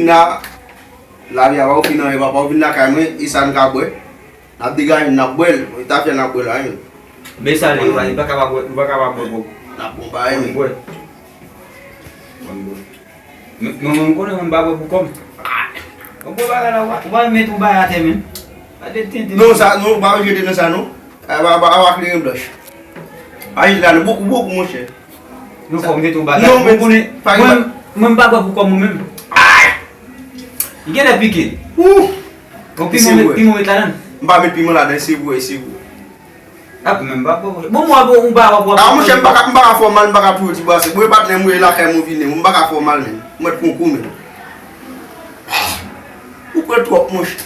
finna la via va finna e va pa finna ka me isan ka boy na diga na boel ta fe na boel ay besa le wa ba ka bo na bomba ay boy mon ko ne ba bu kom ko ba la wa me tu ba ate men ade tente no sa no ba je de na sa no ba wa kli blush ay la beaucoup mon cher no fo me tu ba no mo ne mo ba bu kom mo même il a piqué ko pimo tanan ba me pimo la dan c'est vous ah même ba bon moi bon ba ah mo cher ba fo mal ba pour ti ba se boy bat ne mo la kay mo vini mo ba fo mal men mo ko men ou peut trop mon cher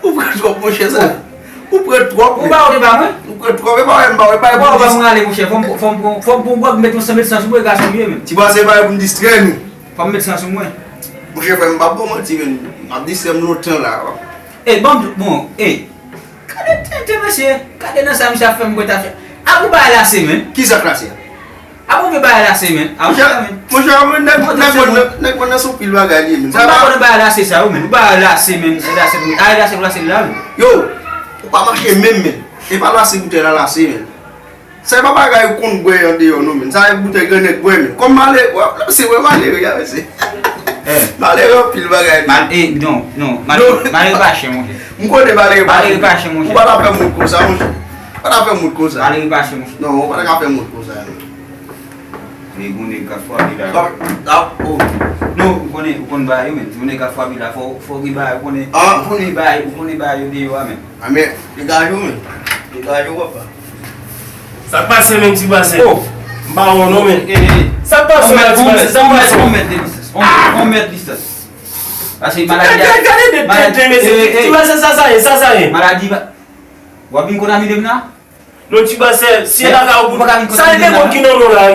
ou peut trop mon cher ça ou peut trop ou ba o de ba moi ou peut trop ba ba mo aller mon cher fom bo mettre ça mettre ça sur ga so bien ti ba se ba pour distraire nous fom mettre ça sur moi mon cher femme ba bon ti ven a dit c'est longtemps là eh bon Kade monsieur kade na sam cha femme bota fait abu ba la semaine qui ça classe abu be ba la semaine abu mon cher na na so pile ba gadi men ça ba la c'est ça ou men ba la semaine la yo ou pas marcher même men et pas la c'est bouteille la semaine ça va pas gay kon boy on de no men ça bouteille ganet boy men comme malé c'est ouais malé regarde c'est malé pile ba gadi non malé ba chez moi Mko de balé ba chez moi on va la faire mon comme ça on va faire mon comme ça malé ba chez moi non on va la faire mon comme ça les gone ka fo bi la oh no on ba yo men on ka fo bi la fo gi ba on ba yo de yo amen mais les gars yo papa ça passe même si ba c'est oh ba on non mais ça passe on met distance parce que maladie tu vas ça maladie ba wa bin ko na mi dem na non tu vas si la ka au ça est bon qui non là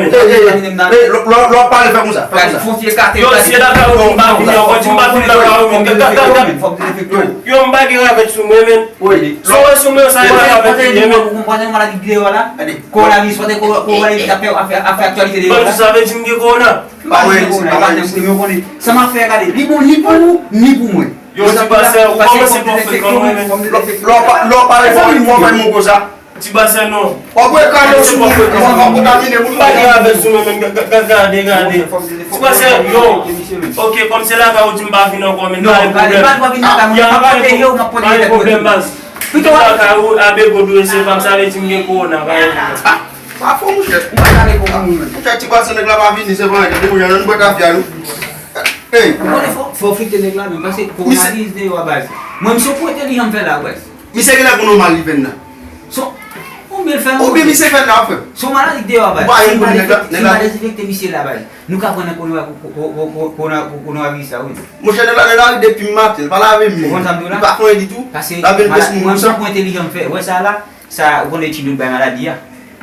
mais lo parle faire comme ça faut que carte yo si la ka au ba bi on tu ba la ka yo mba ki avec sou men oui so sou men ça avec men on va maladie gré voilà ko la vie soit ko va affaire actualité de tu savais tu me ko na ça m'a fait regarder ni pour moi yo tu vas ou comment c'est pour faire comme lo parle faire moi mon comme ça tu vas non on peut quand on va contaminer mon pas avec sou men regarder tu vas yo OK comme c'est là que tu m'as vu non comme pas problème bas plutôt ka ou abe godo c'est comme ça tu me ko na pas faut mon cher tu vas se la va venir c'est vrai que nous on peut ta fianou hey faut fitter les là mais parce que pour analyse de wa base moi me supporter li en faire là ouais mi c'est que là qu'on mal venir so on bien faire ou bien mi c'est faire là fait so maladie de wa base si maladie avec monsieur là base nous ka connait qu'on a vu ça oui mon cher là depuis matin pas la même pas point du tout parce que moi je point intelligent faire ouais ça là ça on est une maladie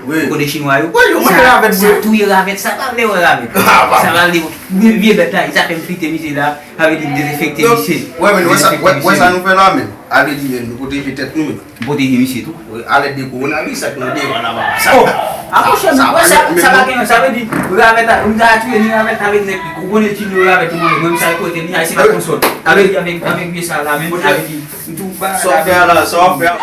oui les chinois oui moi avec ça tout y avec ça va aller avec ça va aller vieux bête là ils appellent friter monsieur là avec des effets monsieur ouais mais ça nous fait là même allez dire nous protéger tête nous protéger monsieur tout allez de coronavirus ça nous dit voilà ça ça veut dire avec on a tué ni avec les gros les chinois avec tout le monde même ça côté ni ici la console avec bien ça là même avec tout ça faire là ça faire